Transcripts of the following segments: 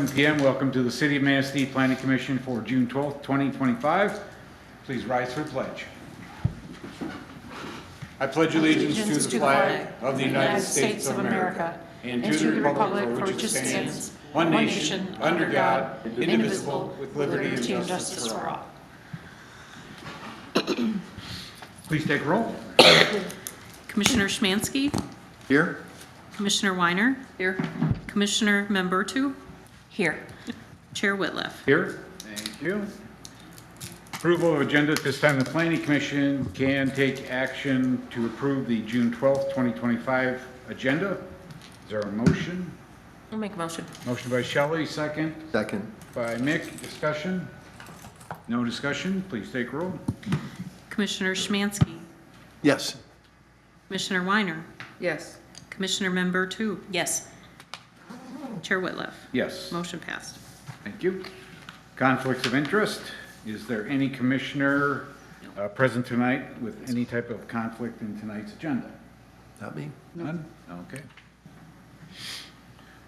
p.m. Welcome to the City of Manistee Planning Commission for June 12th, 2025. Please rise for the pledge. I pledge allegiance to the flag of the United States of America and to the republic for which it stands, one nation, under God, indivisible, with liberty and justice for all. Please take roll. Commissioner Schmansky. Here. Commissioner Weiner. Here. Commissioner Membertu. Here. Chair Whitliff. Here. Thank you. Approval of agenda. At this time, the Planning Commission can take action to approve the June 12th, 2025 agenda. Is there a motion? I'll make a motion. Motion by Shelley, second. Second. By Mick. Discussion? No discussion. Please take roll. Commissioner Schmansky. Yes. Commissioner Weiner. Yes. Commissioner Membertu. Yes. Chair Whitliff. Yes. Motion passed. Thank you. Conflicts of interest. Is there any commissioner present tonight with any type of conflict in tonight's agenda? Not me. None? Okay.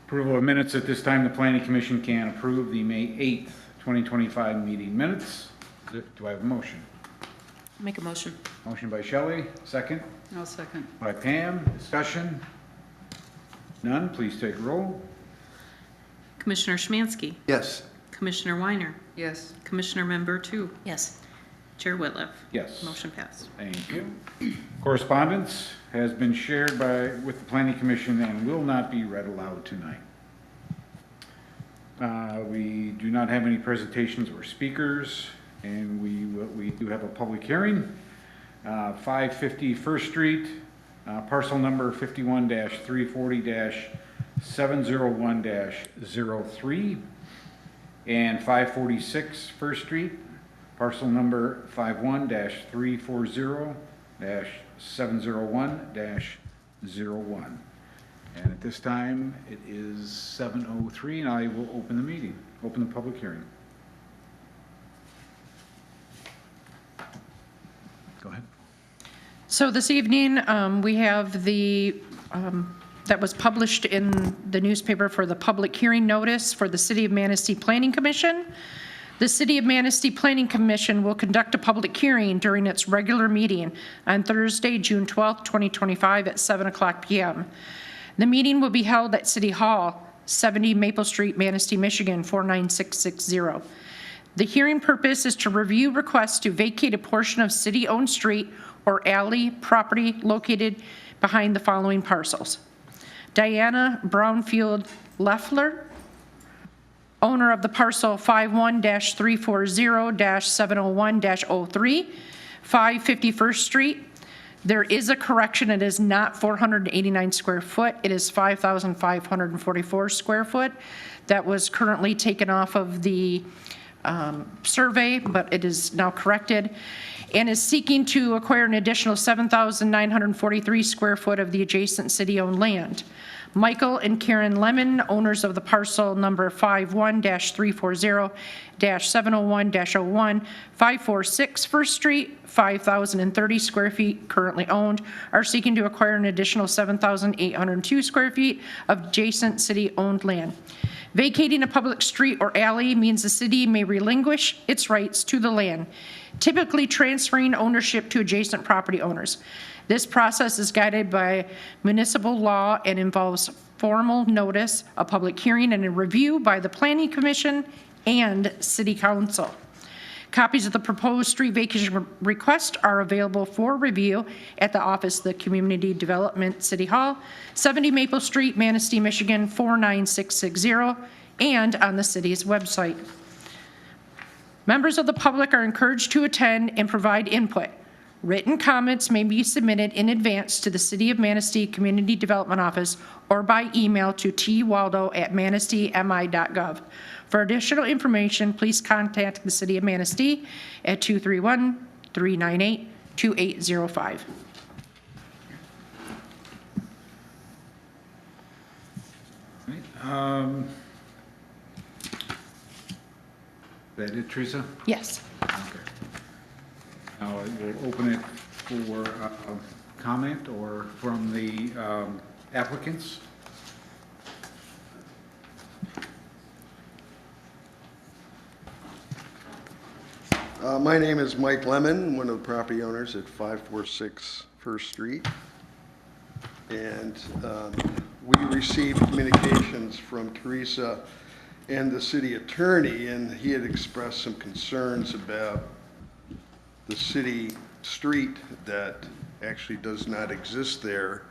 Approval of minutes. At this time, the Planning Commission can approve the May 8th, 2025 meeting minutes. Do I have a motion? I'll make a motion. Motion by Shelley, second. I'll second. By Pam. Discussion? None. Please take roll. Commissioner Schmansky. Yes. Commissioner Weiner. Yes. Commissioner Membertu. Yes. Chair Whitliff. Yes. Motion passed. Thank you. Correspondence has been shared with the Planning Commission and will not be read aloud tonight. We do not have any presentations or speakers, and we do have a public hearing. 550 First Street, parcel number 51-340-701-03, and 546 First Street, parcel number 51-340-701-01. And at this time, it is 7:03, and I will open the meeting, open the public hearing. Go ahead. So this evening, we have that was published in the newspaper for the public hearing notice for the City of Manistee Planning Commission. The City of Manistee Planning Commission will conduct a public hearing during its regular meeting on Thursday, June 12th, 2025 at 7:00 p.m. The meeting will be held at City Hall, 70 Maple Street, Manistee, Michigan, 49660. The hearing purpose is to review requests to vacate a portion of city-owned street or alley property located behind the following parcels. Diana Brownfield Leffler, owner of the parcel 51-340-701-03, 551st Street. There is a correction. It is not 489 square foot. It is 5,544 square foot. That was currently taken off of the survey, but it is now corrected, and is seeking to acquire an additional 7,943 square foot of the adjacent city-owned land. Michael and Karen Lemon, owners of the parcel number 51-340-701-01, 546 First Street, 5,030 square feet currently owned, are seeking to acquire an additional 7,802 square feet of adjacent city-owned land. Vacating a public street or alley means the city may relinquish its rights to the land, typically transferring ownership to adjacent property owners. This process is guided by municipal law and involves formal notice, a public hearing, and a review by the Planning Commission and City Council. Copies of the proposed street vacation request are available for review at the office of the Community Development City Hall, 70 Maple Street, Manistee, Michigan, 49660, and on the city's website. Members of the public are encouraged to attend and provide input. Written comments may be submitted in advance to the City of Manistee Community Development Office or by email to twaldo@manisteemi.gov. For additional information, please contact the City of Manistee at 231-398-2805. Is that it, Teresa? Yes. Okay. Now we'll open it for comment or from the applicants. My name is Mike Lemon, one of the property owners at 546 First Street. And we received communications from Teresa and the city attorney, and he had expressed some concerns about the city street that actually does not exist there.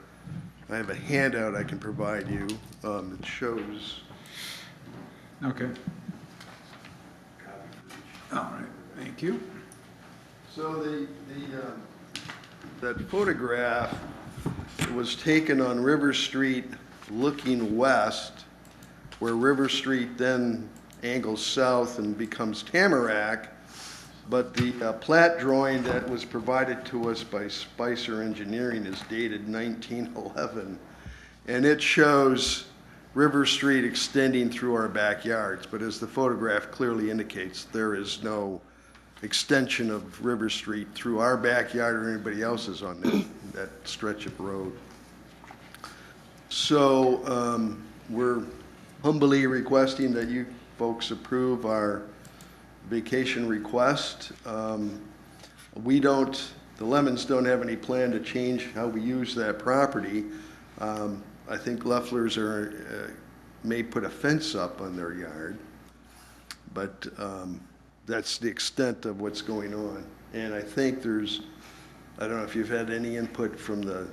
I have a handout I can provide you that shows. Okay. All right, thank you. So that photograph was taken on River Street looking west, where River Street then angles south and becomes Tamarack. But the plat drawing that was provided to us by Spicer Engineering is dated 1911. And it shows River Street extending through our backyards. But as the photograph clearly indicates, there is no extension of River Street through our backyard or anybody else's on that stretch of road. So we're humbly requesting that you folks approve our vacation request. The Lemons don't have any plan to change how we use that property. I think Leffler's may put a fence up on their yard, but that's the extent of what's going on. And I think I don't know if you've had any input from the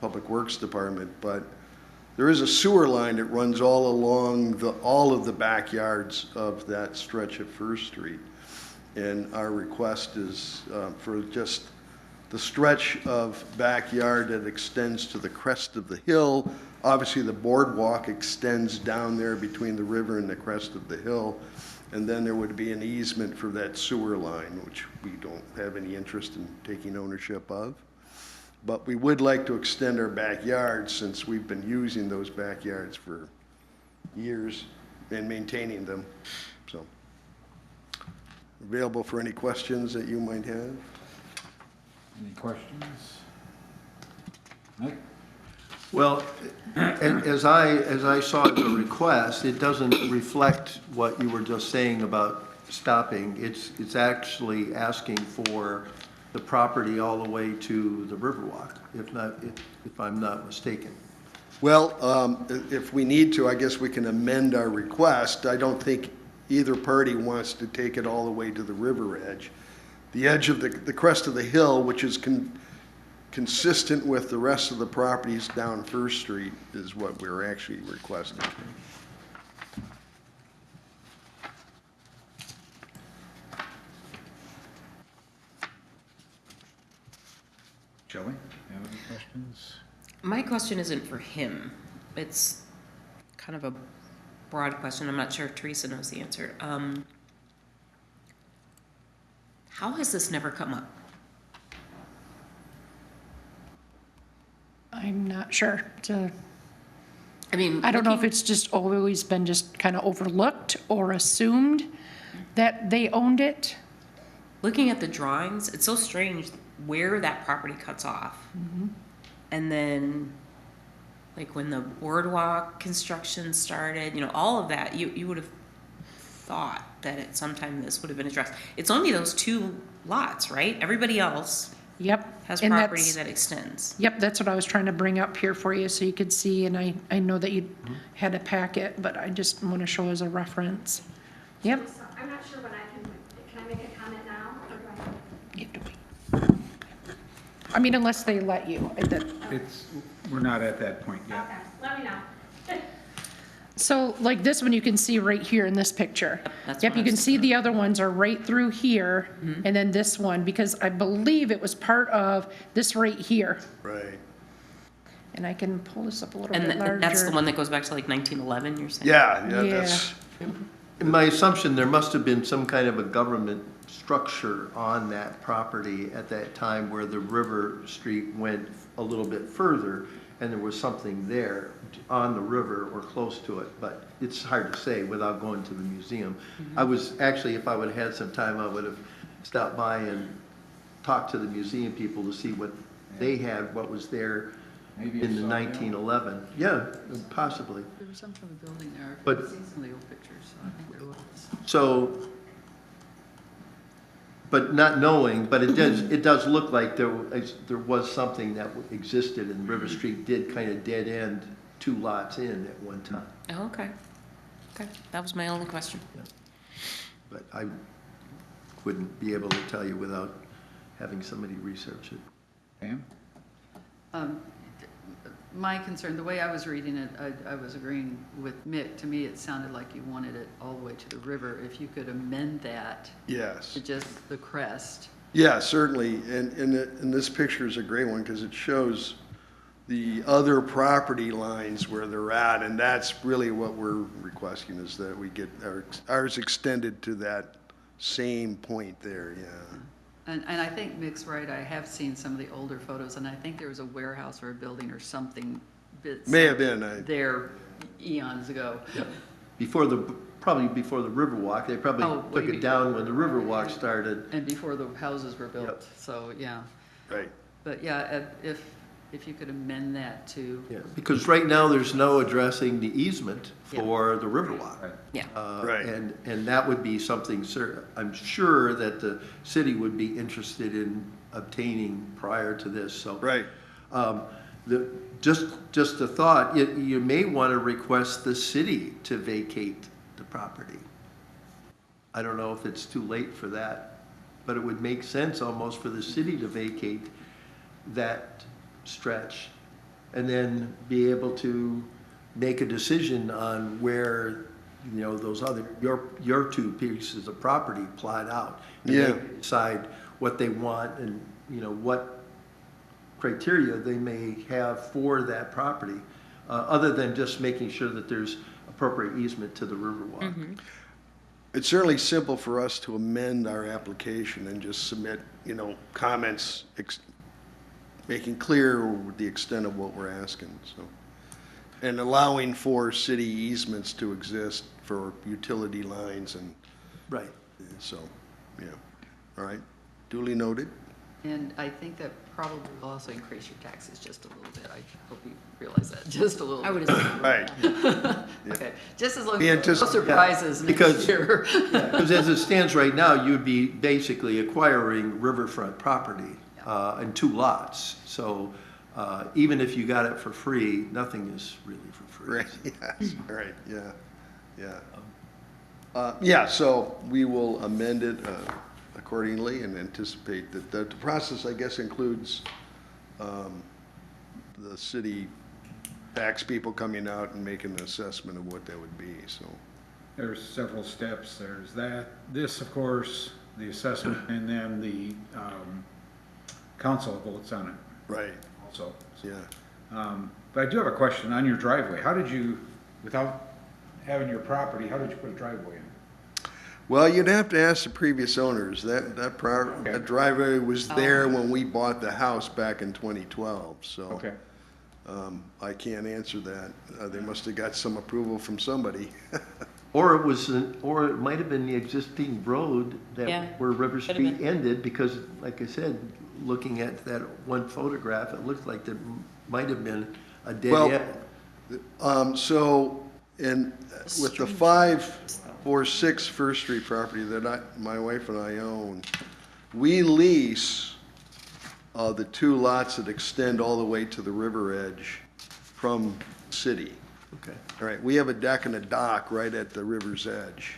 Public Works Department, but there is a sewer line that runs all along all of the backyards of that stretch of First Street. And our request is for just the stretch of backyard that extends to the crest of the hill. Obviously, the boardwalk extends down there between the river and the crest of the hill. And then there would be an easement for that sewer line, which we don't have any interest in taking ownership of. But we would like to extend our backyards, since we've been using those backyards for years and maintaining them. So, available for any questions that you might have. Any questions? Mike? Well, As I saw the request, it doesn't reflect what you were just saying about stopping. It's actually asking for the property all the way to the Riverwalk, if I'm not mistaken. Well, if we need to, I guess we can amend our request. I don't think either party wants to take it all the way to the river edge. The edge of the crest of the hill, which is consistent with the rest of the properties down First Street, is what we're actually requesting. Shelley, you have any questions? My question isn't for him. It's kind of a broad question. I'm not sure if Teresa knows the answer. How has this never come up? I'm not sure. I mean, I don't know if looking- it's just always been just kind of overlooked or assumed that they owned it. Looking at the drawings, it's so strange where that property cuts off. And then, like when the boardwalk construction started, all of that, you would have thought that at some time this would have been addressed. It's only those two lots, right? Everybody else Yep. has and property that's- that extends. Yep, that's what I was trying to bring up here for you so you could see, and I know that you had a packet, but I just want to show as a reference. Yep. So I'm not sure when can I make a comment now, or do I? You have to wait. I mean, unless they let you. We're not at that point yet. Okay, let me know. So like this one, you can see right here in this picture. That's Yep, what I you can was see thinking the other ones are right through here, and then this one, because I believe it was part of this right here. Right. And I can pull this up a little And bit larger. that's the one that goes back to like 1911, you're saying? Yeah, Yeah. that's, In my assumption, there must have been some kind of a government structure on that property at that time where the River Street went a little bit further, and there was something there on the river or close to it, but it's hard to say without going to the museum. I was, actually, if I would've had some time, I would've stopped by and talked to the museum people to see what they had, what was there Maybe in a the sawmill? 1911. Yeah, possibly. There was some kind of building there. But- I've seen some of the old pictures, so I think there was. So but not knowing, but it does look like there was something that existed, and River Street did kind of dead end 2 lots in at one time. Oh, okay. Okay, that was my only question. But I wouldn't be able to tell you without having somebody research it. Pam? My concern, the way I was reading it, I was agreeing with Mick. To me, it sounded like you wanted it all the way to the river. If you could amend that Yes. to just the crest. Yeah, certainly, and this picture is a great one because it shows the other property lines where they're at, and that's really what we're requesting, is that we get ours extended to that same point there, yeah. And I think Mick's right. I have seen some of the older photos, and I think there was a warehouse or a building or something May have been, there eons ago. Probably before the Riverwalk, they probably Oh, way took it down when the Riverwalk started. And before the houses were built, Yep. so, yeah. right. But yeah, if you could amend that to, Yeah, because right now, there's no addressing the easement Yeah. for the Riverwalk. Yeah. Right. And that would be something, I'm sure that the city would be interested in obtaining prior to this, so. Right. Just a thought, you may want to request the city to vacate the property. I don't know if it's too late for that, but it would make sense almost for the city to vacate that stretch and then be able to make a decision on where, those other, your 2 pieces of property plot out. And Yeah. they decide what they want and, what criteria they may have for that property, other than just making sure that there's appropriate easement to the Riverwalk. It's certainly simple for us to amend our application and just submit, comments, making clear the extent of what we're asking, so. And allowing for city easements to exist for utility lines and Right. so, yeah. All right, duly noted. and I think that probably will also increase your taxes just a little bit. I hope you realize that, just a little bit. I would assume. Right. Okay, just as long Be as no antici- surprises next Because- year. Because as it stands right now, you'd be basically acquiring riverfront property in 2 lots. So even if you got it for free, nothing is really for free. Right, yes, right, yeah, yeah. Yeah, so we will amend it accordingly and anticipate that the process, I guess, includes the city tax people coming out and making an assessment of what that would be, so. There's several steps. There's this, of course, the assessment, and then the council votes on it Right, also. yeah. But I do have a question on your driveway. How did you, without having your property, how did you put a driveway in? Well, you'd have to ask the previous owners. That driveway was there when we bought the house back in 2012, so. Okay. I can't answer that. They must have got some approval from somebody. Or it might have been the existing road Yeah, where River could've Street been. ended, because like I said, looking at that one photograph, it looked like there might have been a dead Well, end. So, with the 546 First Street property that my wife and I own, we lease the 2 lots that extend all the way to the river edge from city. Okay. All right, we have a deck and a dock right at the river's edge.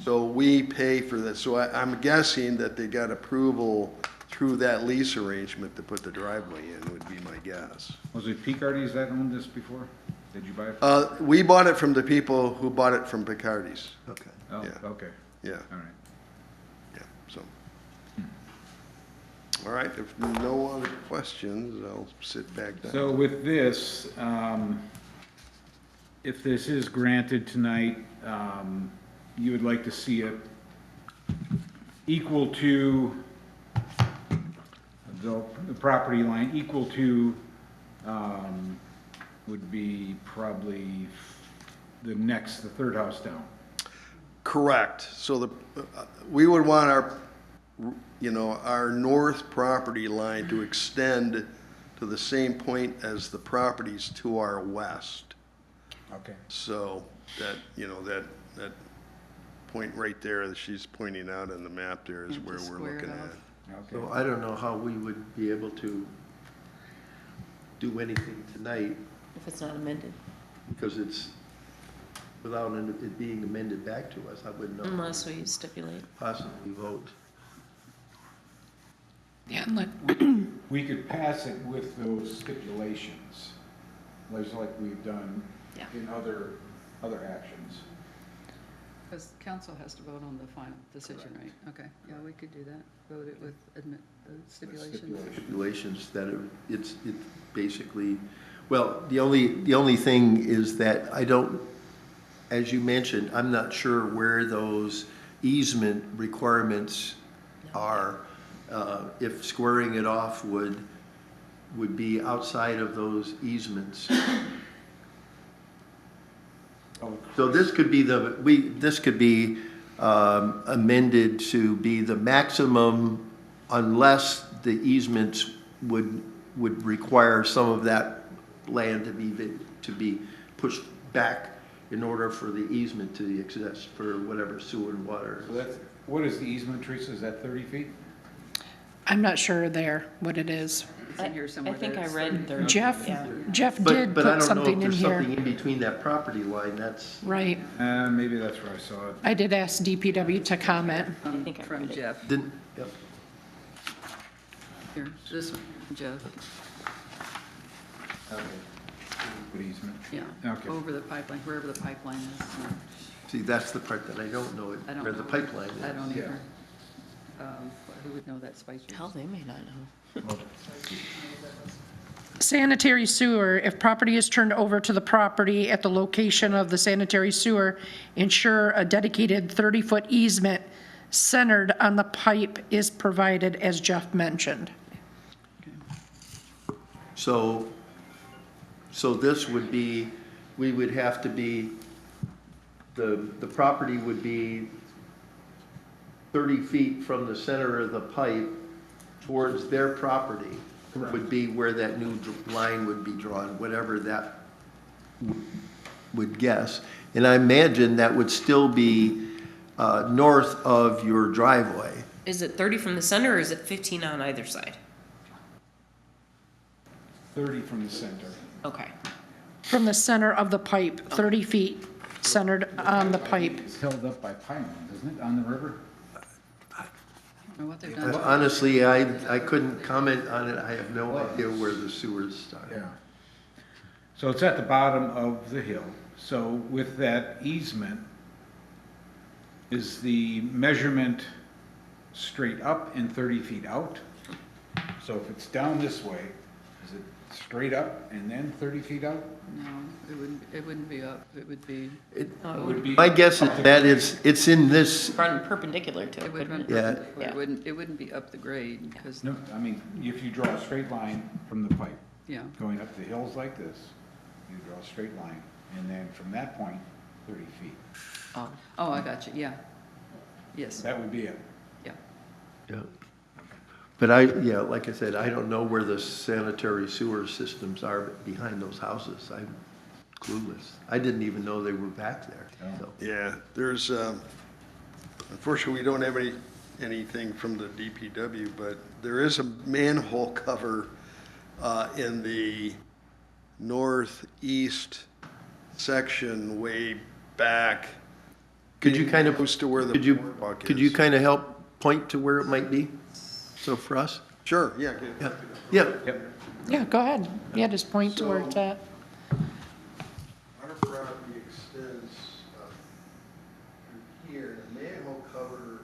So we pay for that. So I'm guessing that they got approval through that lease arrangement to put the driveway in, would be my guess. Was it Picardi's that owned this before? Did you buy it? We bought it from the people who bought it from Picardi's. Okay. Oh, yeah. okay, Yeah, all right. yeah, so. All right, if no other questions, I'll sit back down. So with this, if this is granted tonight, you would like to see it equal to the property line, equal to, would be probably the 3rd house down. Correct. So we would want our north property line to extend to the same point as the properties to our west. Okay. So that point right there that she's pointing out on the map there is And where just we're square it looking off. at. So I don't know how we would be able to do anything tonight, If it's not amended. because it's, without it being amended back to us, I wouldn't know. how Unless we stipulate. to Possibly vote. Yeah, and let, We could pass it with those stipulations, like we've done Yeah. in other actions. Because council has to vote on the final decision, right? Okay, yeah, we could do that. Vote it with the stipulations. Stipulations that it's basically, well, the only thing is that I don't, as you mentioned, I'm not sure where those easement requirements are. If squaring it off would be outside of those easements. So this could be this could be amended to be the maximum unless the easements would require some of that land to be pushed back in order for the easement to exist for whatever sewer and water. So that's, what is the easement, Teresa? Is that 30 feet? I'm not sure there what it is. It's in here somewhere. I think that I it's read 30. Jeff, Yeah. Jeff But did I put don't know if something in there's here. something in between that property line, that's, Right. Maybe that's where I saw it. I did ask DPW to comment. I think I From read it. Jeff. didn't, yep. Here, this one, Jeff, What easement? yeah. Okay. Over the pipeline, wherever the pipeline is. See, that's the part that I don't know, I don't where the know. pipeline is. I don't Yeah. either. Who would know that, Spicer? Hell, they may not know. Sanitary sewer, if property is turned over to the property at the location of the sanitary sewer, ensure a dedicated 30-foot easement centered on the pipe is provided, as Jeff mentioned. So this would be, we would have to be, the property would be 30 feet from the center of the pipe towards their property would be where that new line would be drawn, whatever that would guess. And I imagine that would still be north of your driveway. Is it 30 from the center or is it 15 on either side? 30 from the center. Okay. From the center of the pipe, 30 feet centered on the pipe. It's held up by pylons, isn't it, on the river? I don't know what they've done. Honestly, I couldn't comment on it. I have no idea where the sewers start. Yeah. So it's at the bottom of the hill. So with that easement, is the measurement straight up and 30 feet out? So if it's down this way, is it straight up and then 30 feet out? No, it wouldn't be up, it would be, It would be. My guess is that it's in this, Run perpendicular to it it, would wouldn't run it? Yeah. perpendicular. It wouldn't be up the grade, because, No, I mean, if you draw a straight line from the pipe, yeah, going up the hills like this, you draw a straight line, and then from that point, 30 feet. Oh, oh, I got you, yeah. Yes, That would be it. yeah. yeah. But like I said, I don't know where the sanitary sewer systems are behind those houses. I'm clueless. I didn't even know they were back there, so. Yeah, there's, unfortunately, we don't have anything from the DPW, but there is a manhole cover in the northeast section way back. Could you kind of, Close to where the boardwalk is. could you kind of help point to where it might be? So for us? Sure, yeah. Yeah, yeah. Yep. Yeah, go ahead. Yeah, just point to where it's at. Our property extends through here, the manhole cover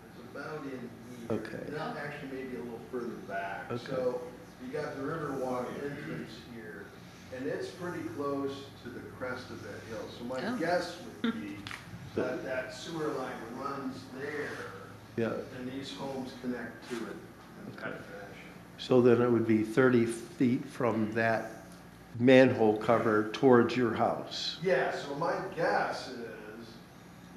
is about in here. Okay. And that actually maybe a little further back. Okay. So you got the Riverwalk entrance here, and it's pretty close to the crest of that hill. So my Oh. guess would be that that sewer line runs there, Yeah. and these homes connect to it in that fashion. So then it would be 30 feet from that manhole cover towards your house. Yeah, so my guess is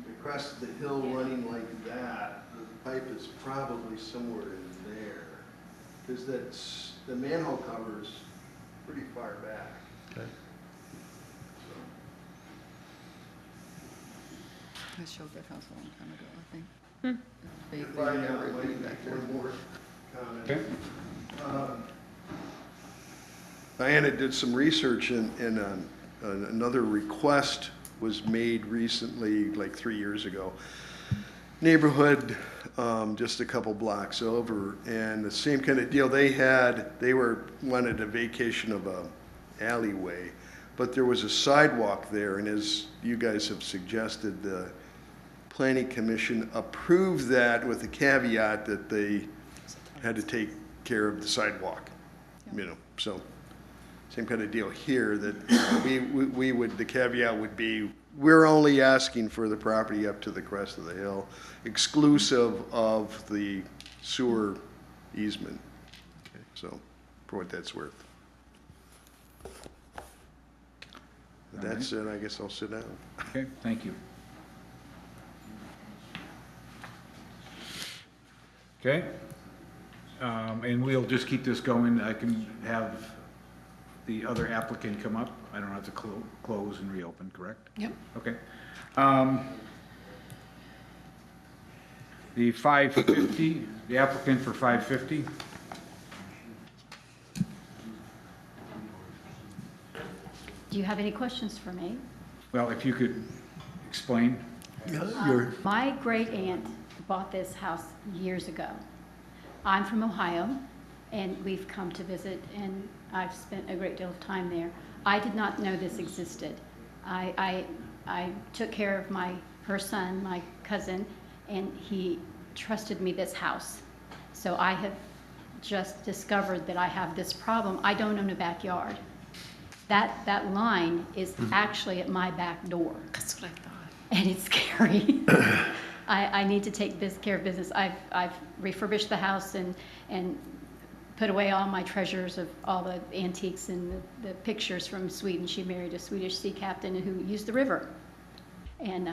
the crest of the hill running like that, the pipe is probably somewhere in there. Because the manhole cover is pretty far back. Okay. I showed that house a long time ago, I think. Vaguely remember it being back there. One more comment. Okay. Diana did some research and another request was made recently, like 3 years ago. Neighborhood, just a couple blocks over, and the same kind of deal they wanted a vacation of a alleyway, but there was a sidewalk there, and as you guys have suggested, the planning commission approved that with the caveat that they had to take care of the sidewalk, so same kind of deal here, that we would, the caveat would be, we're only asking for the property up to the crest of the hill, exclusive of the sewer easement. Okay, so, for what that's worth. With that said, I guess I'll sit down. Okay, thank you. Okay, and we'll just keep this going. I can have the other applicant come up. I don't have to close and reopen, correct? Yep. Okay. The 550, the applicant for 550. Do you have any questions for me? Well, if you could explain. My great aunt bought this house years ago. I'm from Ohio, and we've come to visit, and I've spent a great deal of time there. I did not know this existed. I took care of her son, my cousin, and he trusted me this house. So I have just discovered that I have this problem. I don't own a backyard. That line is actually at my back door. That's what I thought. And it's scary. I need to take care of business. I've refurbished the house and put away all my treasures of all the antiques and the pictures from Sweden. She married a Swedish sea captain who used the river. And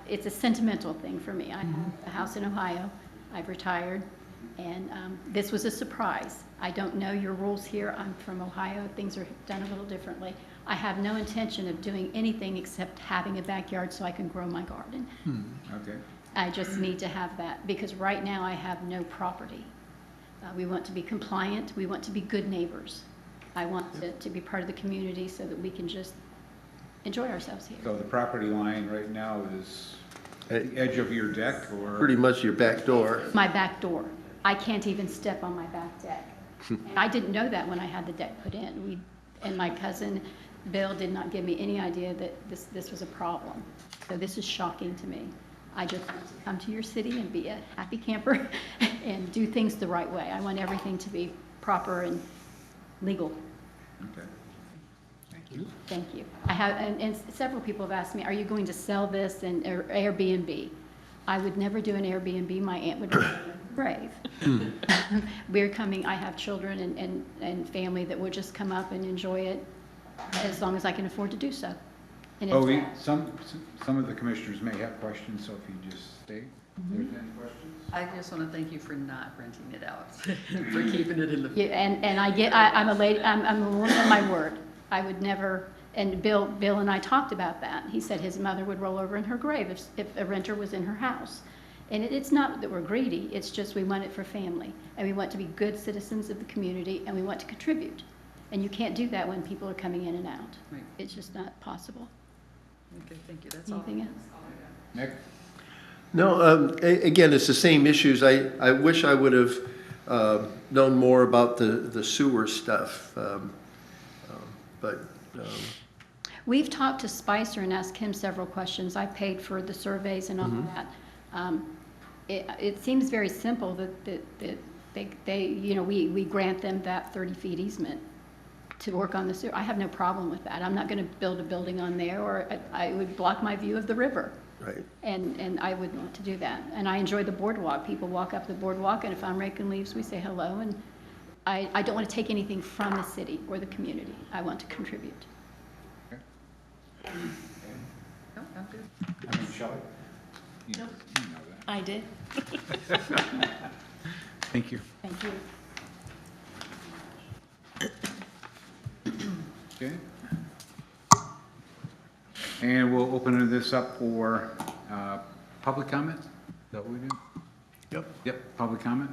it's a sentimental thing for me. I have a house in Ohio. I've retired. And this was a surprise. I don't know your rules here. I'm from Ohio. Things are done a little differently. I have no intention of doing anything except having a backyard so I can grow my garden. Okay. I just need to have that because right now I have no property. We want to be compliant. We want to be good neighbors. I want to be part of the community so that we can just enjoy ourselves here. So the property line right now is at the edge of your deck, or? Pretty much your back door. My back door. I can't even step on my back deck. And I didn't know that when I had the deck put in. And my cousin Bill did not give me any idea that this was a problem. So this is shocking to me. I just want to come to your city and be a happy camper and do things the right way. I want everything to be proper and legal. Okay. Thank you. Thank you. I have, and several people have asked me, are you going to sell this and or Airbnb? I would never do an Airbnb. My aunt would be brave. We're coming, I have children and family that would just come up and enjoy it as long as I can afford to do so. And it's, Some of the commissioners may have questions, so if you just stay. If there's any questions? I just want to thank you for not renting it out, for keeping it in the. yeah, and I'm a lady, I'm a woman of my word. I would never, and Bill and I talked about that. He said his mother would roll over in her grave if a renter was in her house. And it's not that we're greedy, it's just we want it for family. And we want to be good citizens of the community, and we want to contribute. And you can't do that when people are coming in and out. Right. It's just not possible. Okay, thank you, that's all. Anything else? Nick? No, again, it's the same issues. I wish I would have known more about the sewer stuff, but. We've talked to Spicer and asked him several questions. I paid for the surveys and all of that. It seems very simple that they, you know, we grant them that 30 feet easement to work on the sewer. I have no problem with that. I'm not going to build a building on there, or I would block my view of the river. Right. And I wouldn't want to do that. And I enjoy the boardwalk. People walk up the boardwalk, and if I'm raking leaves, we say hello. And I don't want to take anything from the city or the community. I want to contribute. No, I'm good. I mean, Shelley? You know that. I did. Thank you. Thank you. Okay. And we'll open this up for Public comment? Is that what we do? Yep. Yep, public comment.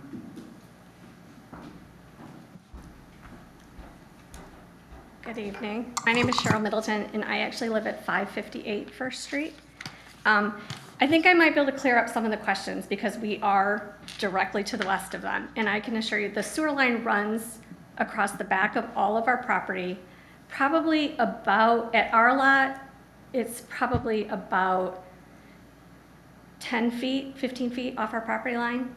Good evening. My name is Cheryl Middleton, and I actually live at 558 First Street. I think I might be able to clear up some of the questions because we are directly to the west of them. And I can assure you, the sewer line runs across the back of all of our property, probably about, at our lot, it's probably about 10 feet, 15 feet off our property line.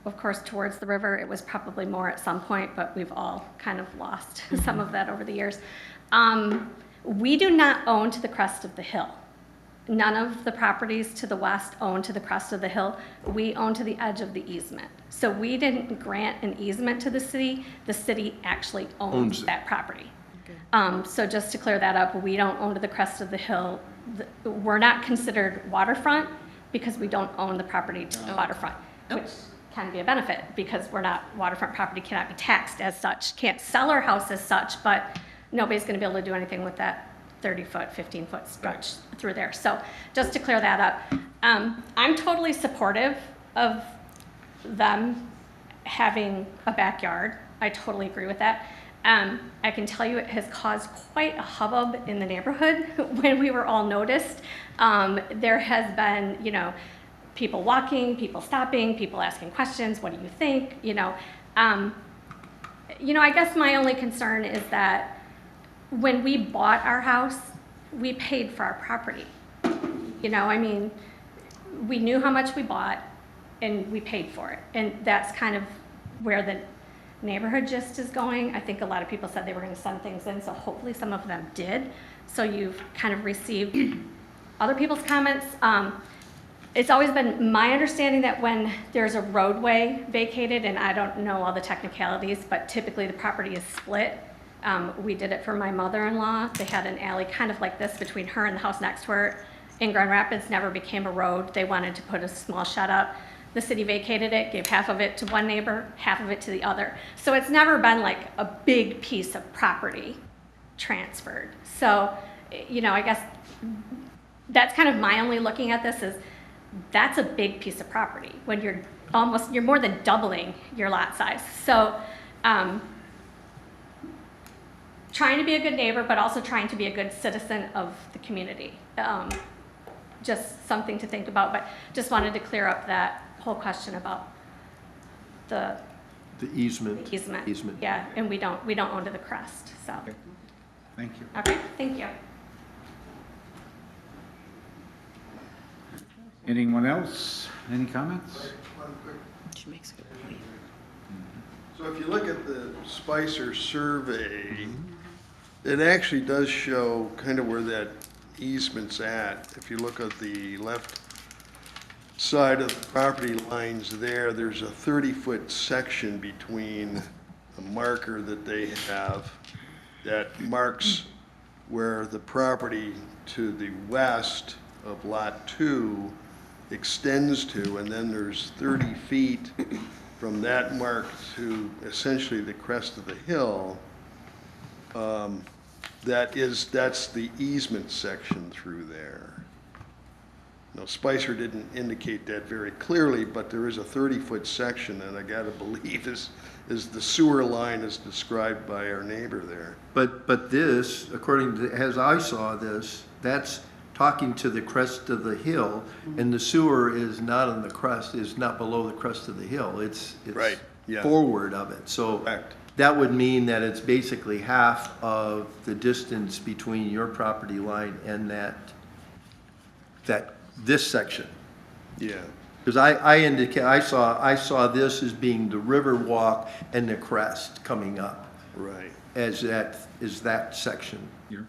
Of course, towards the river, it was probably more at some point, but we've all kind of lost some of that over the years. We do not own to the crest of the hill. None of the properties to the west own to the crest of the hill. We own to the edge of the easement. So we didn't grant an easement to the city actually owns it. that property. So just to clear that up, we don't own to the crest of the hill. We're not considered waterfront because we don't own the property to the waterfront, which can be a benefit because we're not, waterfront property cannot be taxed as such, can't sell our house as such, but nobody's gonna be able to do anything with that 30-foot, 15-foot stretch through there. So just to clear that up, I'm totally supportive of them having a backyard. I totally agree with that. I can tell you it has caused quite a hubbub in the neighborhood when we were all noticed. There has been, people walking, people stopping, people asking questions, what do you think, I guess my only concern is that when we bought our house, we paid for our property. We knew how much we bought and we paid for it. And that's kind of where the neighborhood gist is going. I think a lot of people said they were gonna send things in, so hopefully some of them did. So you've kind of received other people's comments. It's always been my understanding that when there's a roadway vacated, and I don't know all the technicalities, but typically the property is split. We did it for my mother-in-law. They had an alley kind of like this between her and the house next to her. In Grand Rapids, never became a road. They wanted to put a small shed up. The city vacated it, gave half of it to one neighbor, half of it to the other. So it's never been like a big piece of property transferred. So, I guess that's kind of my only looking at this is that's a big piece of property when you're more than doubling your lot size. So, trying to be a good neighbor, but also trying to be a good citizen of the community. Just something to think about, but just wanted to clear up that whole question about the easement. easement. Yeah, and we don't own to the crest, so. Okay. Thank you. Okay, thank you. Anyone else? Any comments? One quick. She makes a good point. So if you look at the Spicer survey, it actually does show kind of where that easement's at. If you look at the left side of the property lines there's a 30-foot section between a marker that they have that marks where the property to the west of Lot 2 extends to, and then there's 30 feet from that mark to essentially the crest of the hill. That's the easement section through there. Now, Spicer didn't indicate that very clearly, but there is a 30-foot section, and I gotta believe is the sewer line as described by our neighbor there. But this, according to, as I saw this, that's talking to the crest of the hill, and the sewer is not on the crest, is not below the crest of the hill. It's Right, yeah. forward of it. So Correct. that would mean that it's basically half of the distance between your property line and this section. Yeah, Because I saw this as being the river walk and the crest coming up right. as that section. Yours?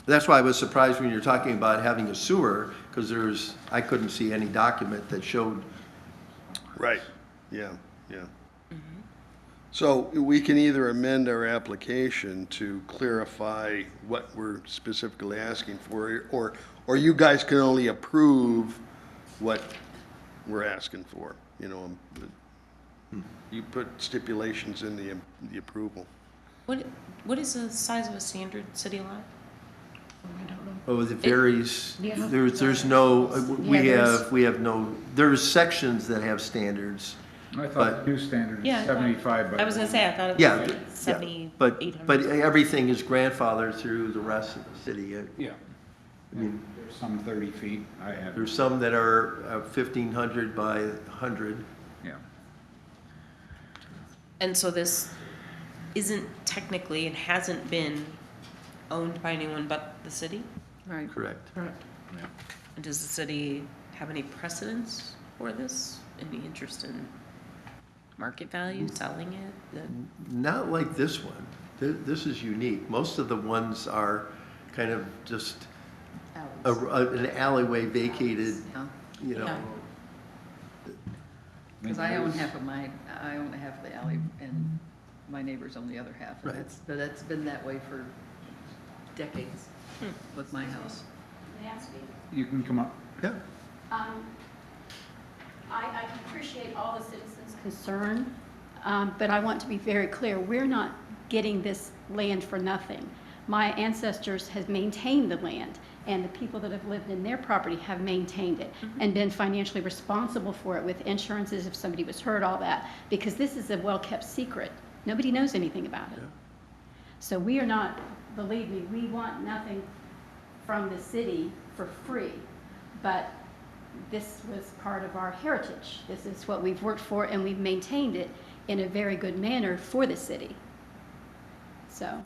That's why I was surprised when you're talking about having a sewer, because I couldn't see any document that showed. Right, yeah. So we can either amend our application to clarify what we're specifically asking for, or you guys can only approve what we're asking for, You put stipulations in the approval. What is the size of a standard city lot? Oh, it varies. Yeah. There's no, Yeah, there's- we have no, there's sections that have standards. I thought But- the new standard Yeah, I is thought- 75 by. I was gonna say, I thought it Yeah, was yeah, like 70, but 800. everything is grandfathered through the rest of the city. Yeah. I mean, There's some 30 feet. I have. there's some that are 1,500 by 100. Yeah. And so this isn't technically and hasn't been owned by anyone but the city? Right. Correct. And does the city have any precedence for this? Any interest in market value, selling it? Not like this one. This is unique. Most of the ones are kind of just an alleyway vacated, Yeah. you know. Yeah. Because I own half of the alley, and my neighbors own the other half. And Right. that's been that way for decades with my house. Nancy? You can come up. Yeah. I appreciate all the citizens' concern, but I want to be very clear, we're not getting this land for nothing. My ancestors have maintained the land, and the people that have lived in their property have maintained it and been financially responsible for it with insurances if somebody was hurt, all that, because this is a well-kept secret. Nobody knows anything about it. So we are not, believe me, we want nothing from the city for free, but this was part of our heritage. This is what we've worked for, and we've maintained it in a very good manner for the city. So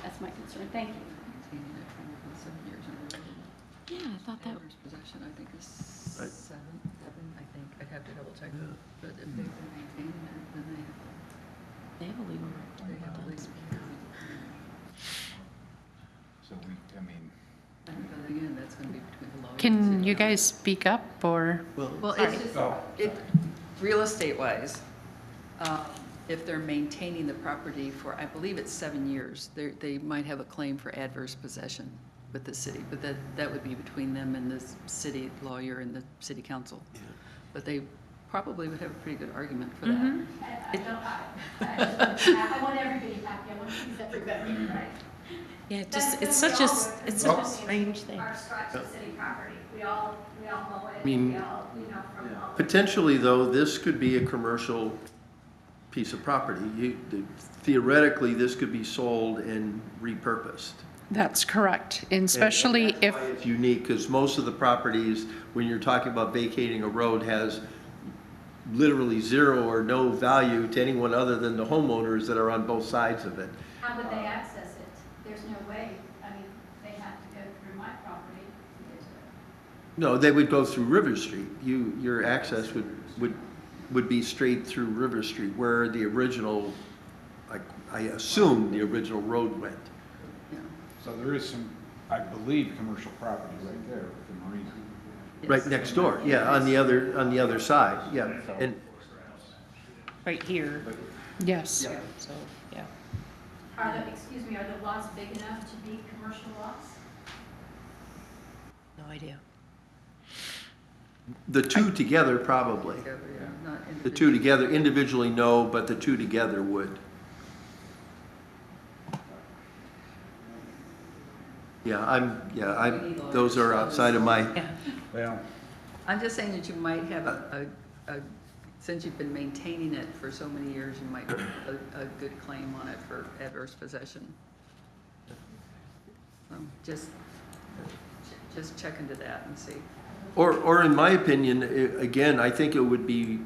that's my concern. Thank you. Maintaining it for more than 7 years in a row. Yeah, I thought that. Adverse possession, I think, is Right. seven, I think. I'd have to double check. Yeah. But if they've been maintaining it, then They have a legal they have to leave. So I mean, But again, that's gonna be between the lawyer. and Can city you council. guys speak up, or? Well, it's just, Oh. real estate wise, if they're maintaining the property for, I believe it's 7 years, they might have a claim for adverse possession with the city, but that would be between them and the city lawyer and the city council. But they probably would have a pretty good argument for that. I want everybody happy. I want to please everybody, right? Yeah, it's That's such what a, we all do. it's such a strange thing. Our Scotch city property, we all mow it, I mean, we all, from all. Potentially, though, this could be a commercial piece of property. Theoretically, this could be sold and repurposed. That's correct, and especially if, It's unique, because most of the properties, when you're talking about vacating a road, has literally zero or no value to anyone other than the homeowners that are on both sides of it. How would they access it? There's no way. I mean, they have to go through my property. No, they would go through River Street. Your access would be straight through River Street, where the original, like, I assume the original road went. so there is some, I believe, commercial property right there with the marina. Right next door, yeah, on the other side, yeah. And Right here, yes. so, yeah. Are the lots big enough to be commercial lots? No idea. the two together, probably. Together, yeah, not The two together, individually, no, but the two together would. Those are outside of my, Yeah. Well, I'm just saying that you might have since you've been maintaining it for so many years, you might have a good claim on it for adverse possession. Just check into that and see. or in my opinion, again, I think it would be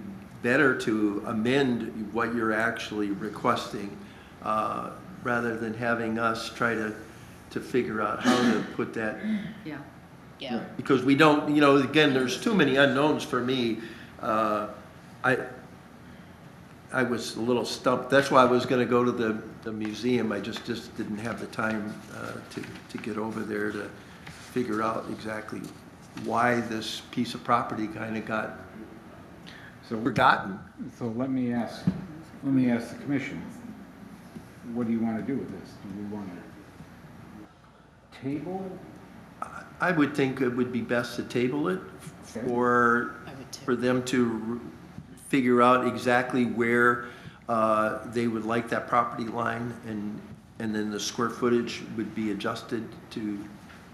better to amend what you're actually requesting, rather than having us try to figure out how to put that. Yeah. Yeah. Because we don't, again, there's too many unknowns for me. I was a little stumped. That's why I was gonna go to the museum. I just didn't have the time to get over there to figure out exactly why this piece of property kind of got so forgotten. So let me ask the commission, what do you want to do with this? Do we want to table? I would think it would be best to table it for them to figure out exactly where they would like that property line And then the square footage would be adjusted to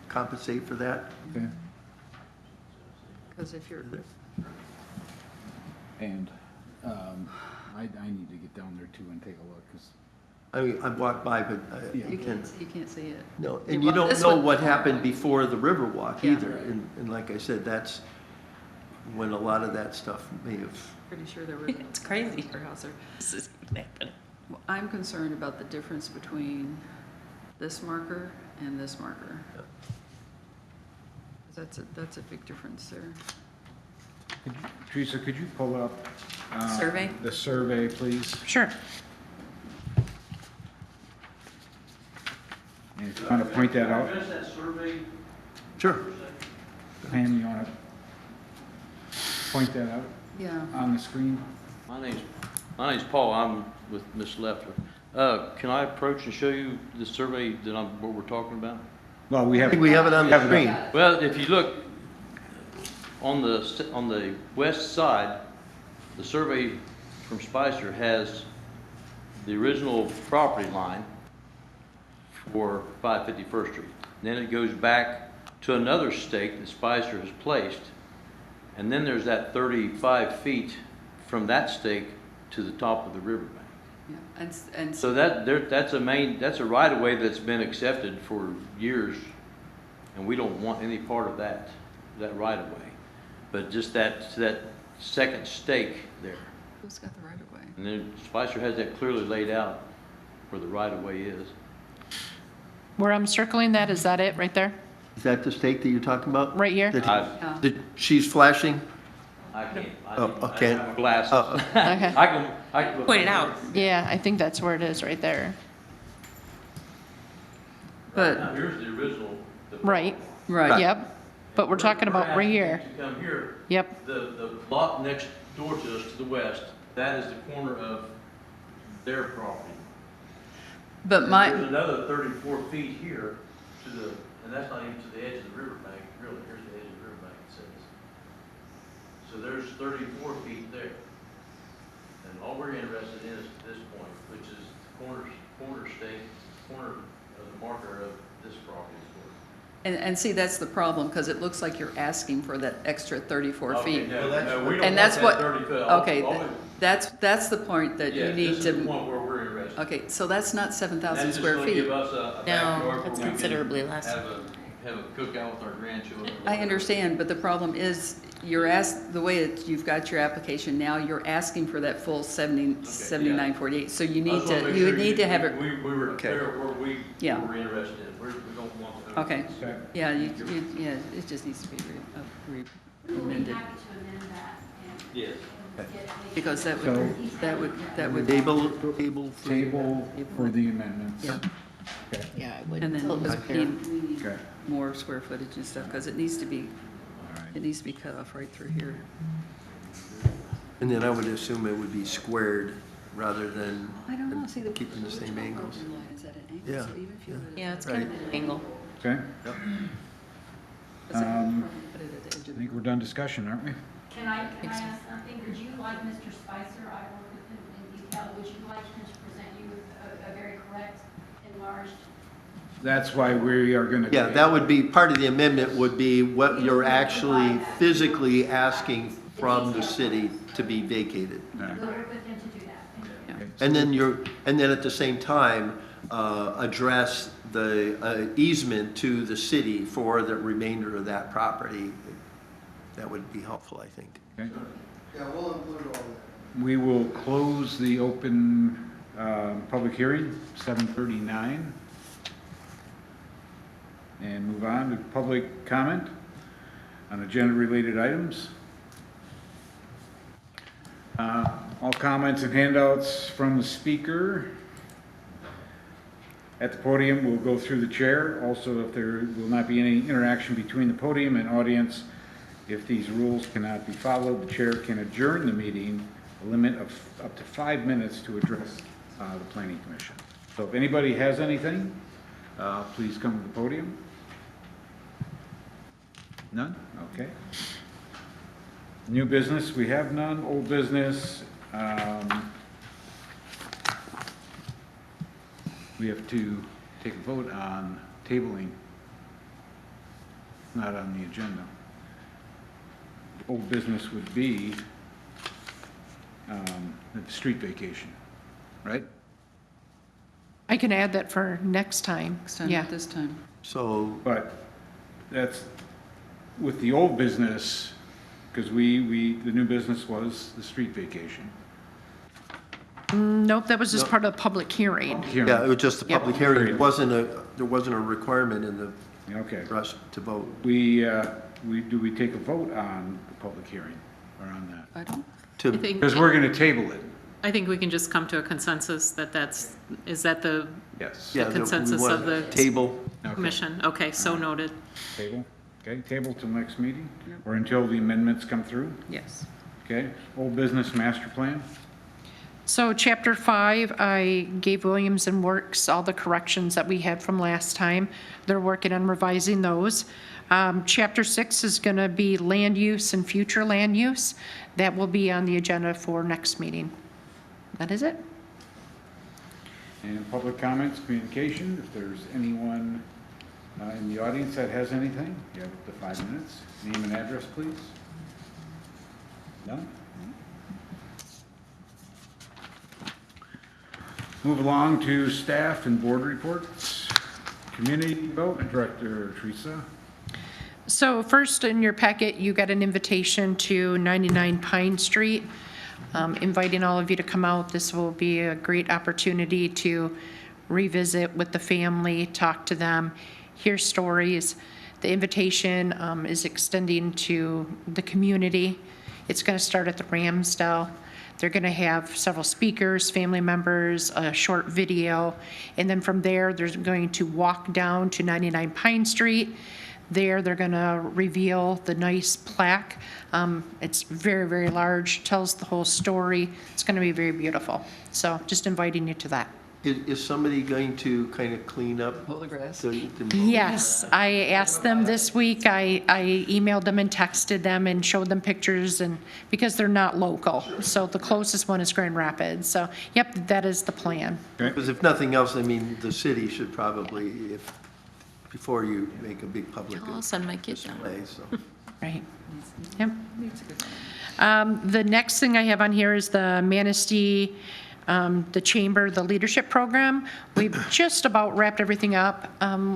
compensate for that? Okay. Because if you're, And I need to get down there too and take a look, because I mean, I've walked by, but you you can, can't see it. no, Yeah, and you well, don't this know one- what happened before the Riverwalk Yeah. either. And like I said, that's when a lot of that stuff may have, Pretty sure there were. It's crazy. House there. This is gonna happen. Well, I'm concerned about the difference between this marker and this marker. Yeah. That's a big difference there. Teresa, could you pull up? Survey? The survey, please. Sure. And if you want to point that out, sure. Pam, you want to point that out Yeah. on the screen? My name's Paul. I'm with Ms. Leffler. Can I approach and show you the survey what we're talking about? Well, we I have. think we have it on the screen. Well, if you look on the west side, the survey from Spicer has the original property line for 551st Street. Then it goes back to another stake that Spicer has placed. And then there's that 35 feet from that stake to the top of the riverbank. Yeah. And So that's a right of way that's been accepted for years, and we don't want any part of that right of way. But just that second stake there. who's got the right of way? And then Spicer has that clearly laid out where the right of way is. Where I'm circling that, is that it right there? Is that the stake that you're talking about? Right here? That- I that she's flashing? can't, Oh, I okay. have glasses. Oh, Okay. I can look. Point it out. Yeah, I think that's where it is, right there. But, Now, here's the original. Right, right. yep. But we're talking about right here. To come here, Yep, the lot next door to us to the west, that is the corner of their property. But There's my, another 34 feet here to the, and that's not even to the edge of the riverbank, really, here's the edge of the riverbank, it says. So there's 34 feet there. And all we're interested in is this point, which is the corner of the marker of this property. and see, that's the problem, because it looks like you're asking for that extra 34 Okay, feet. no, no, we don't And want that's that what, 30 foot. okay, that's the point that you Yes, need this is the to, point where we're interested. okay, so that's not 7,000 That's just square gonna feet. give us a backyard where that's we can considerably less. Have a cookout with our grandchildren. I understand, but the problem is, the way that you've got your application now, you're asking for that full 7948, so you need to, you would need to have it, We were Okay. clear where we Yeah. were interested in. We don't want to. okay, Okay. yeah, yeah, it just needs to be amended, Yes. because that So- would, Table for. Table for the amendments. Yeah. Okay. Yeah, I would. and then we need Okay. more square footage and stuff, because it needs to be, All right. it needs to be cut off right through here. And then I would assume it would be squared rather than I don't know, see the. keeping the same angles. Is that an angle? Yeah. So even if you were to- Yeah, it's kind of an angle. Okay, Is it- Um, put it at the edge I of think the- we're done discussion, aren't we? Can I ask something? Would you like Mr. Spicer, I work with him in detail, would you like him to present you with a very correct, enlarged? That's why we are going to. Yeah, that would be, part of the amendment would be what you're actually physically asking from the city to be vacated. All right. We'll work with him to do that. Thank you. Okay. And then at the same time, address the easement to the city for the remainder of that property. That would be helpful, I think. Okay. Yeah, we'll include all that. We will close the open public hearing, 7:39. And move on to public comment on agenda-related items. All comments and handouts from the speaker at the podium will go through the chair. Also, if there will not be any interaction between the podium and audience, if these rules cannot be followed, the chair can adjourn the meeting, a limit of up to 5 minutes to address the planning commission. So if anybody has anything, please come to the podium. None? Okay. New business, we have none. Old business, we have to take a vote on tabling, not on the agenda. Old business would be the street vacation, right? I can add that for next time. Extend Yeah. it this time. So, But that's, with the old business, because the new business was the street vacation. Nope, that was just No. part of the public hearing. Hearing. yeah, it was just a Yep. public hearing. There wasn't a requirement in the, Okay. for us to vote. Do we take a vote on the public hearing or on that? I don't, To, I think, Because we're going to table it. I think we can just come to a consensus that is that the Yes. yeah, that we consensus want of the table. Okay. commission? Okay, so noted. Table, okay, table till next meeting, or until the amendments come through, Yes. okay? Old business master plan, So chapter 5, I gave Williams and Works all the corrections that we had from last time. They're working on revising those. Chapter 6 is going to be land use and future land use. That will be on the agenda for next meeting. That is it. and public comments, communication, if there's anyone in the audience that has anything, you have up to 5 minutes. Name and address, please. None? Move along to staff and board reports. Community Development Director, Teresa. So first in your packet, you got an invitation to 99 Pine Street, inviting all of you to come out. This will be a great opportunity to revisit with the family, talk to them, hear stories. The invitation is extending to the community. It's going to start at the Ramsdale. They're going to have several speakers, family members, a short video, and then from there, they're going to walk down to 99 Pine Street. There, they're going to reveal the nice plaque. It's very, very large, tells the whole story. It's going to be very beautiful. So just inviting you to that. Is somebody going to kind of clean up pull the grass. the? Yes, I asked them this week. I emailed them and texted them and showed them pictures, and because they're not local. So the closest one is Grand Rapids. So, yep, that is the plan. Because if nothing else, I mean, the city should probably, before you make a big public I'll send my kids down. display, so. Right. Yep. Needs a good one. The next thing I have on here is the Manistee, the chamber, the leadership program. We've just about wrapped everything up.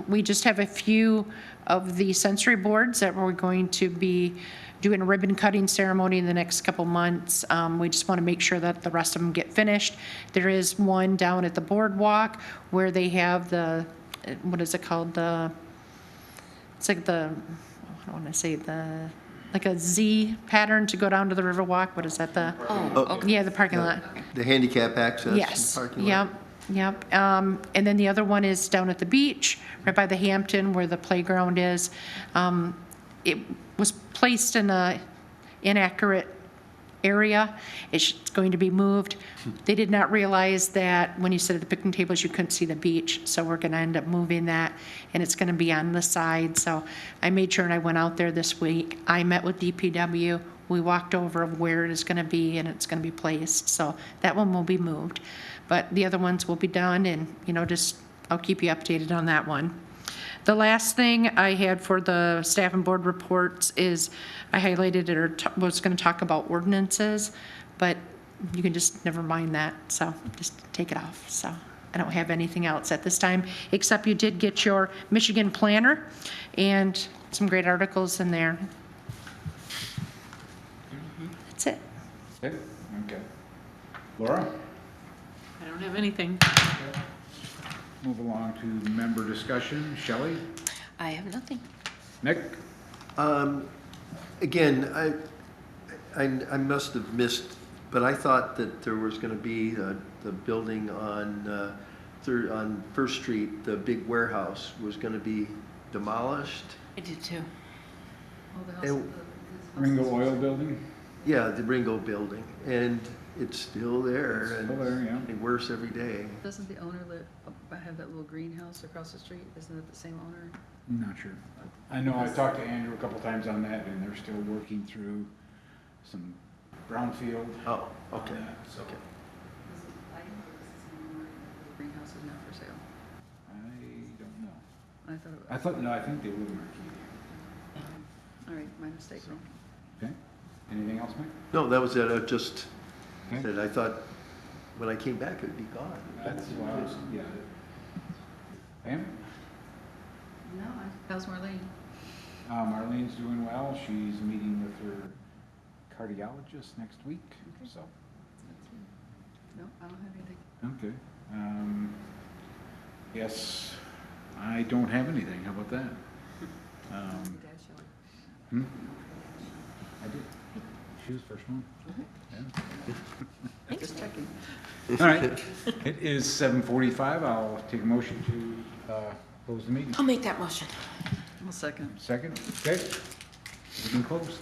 We just have a few of the sensory boards that we're going to be doing a ribbon cutting ceremony in the next couple months. We just want to make sure that the rest of them get finished. There is one down at the boardwalk where they have the, what is it called? It's like the, I don't want to say the, like a Z pattern to go down to the Riverwalk. What is that? The, Oh, okay. yeah, the parking lot. The handicap access in the Yes, parking lot? yep. And then the other one is down at the beach, right by the Hampton where the playground is. It was placed in a inaccurate area. It's going to be moved. They did not realize that when you sit at the picnic tables, you couldn't see the beach. So we're going to end up moving that, and it's going to be on the side. So I made sure, and I went out there this week. I met with DPW. We walked over of where it is going to be, and it's going to be placed. So that one will be moved. But the other ones will be done, and, just, I'll keep you updated on that one. The last thing I had for the staff and board reports is I highlighted it or was going to talk about ordinances, but you can just never mind that. So just take it off. So I don't have anything else at this time, except you did get your Michigan planner and some great articles in there. That's it. Okay, okay. Laura? I don't have anything. Move along to member discussion. Shelley? I have nothing. Nick? Again, I must have missed, but I thought that there was going to be the building on First Street, the big warehouse, was going to be demolished. I did too. Oh, the house, And- Ringo Oil Building? Yeah, the Ringo building, and it's still there. Still there, yeah. And worse every day. doesn't the owner have that little greenhouse across the street? Isn't it the same owner? I'm not sure. I know I talked to Andrew a couple times on that, and they're still working through some brownfield. Oh, okay, on that, so. okay. Greenhouse is not for sale. I thought, I thought, no, I think they live in Arcadia. all right, my mistake. Okay, anything else, Mike? No, that was it, I just Okay. said, I thought, when I came back, it'd be gone. That's why I was, yeah. Pam? No, how's Marlene? Marlene's doing well. She's meeting with her cardiologist next week, so, No, I don't have anything. okay. Yes, I don't have anything. How about that? Hmm? I did. She was the first one. Yeah. Just checking. All right, it is 7:45. I'll take a motion to close the meeting. I'll make that motion. One second. Second, okay. Meeting closed.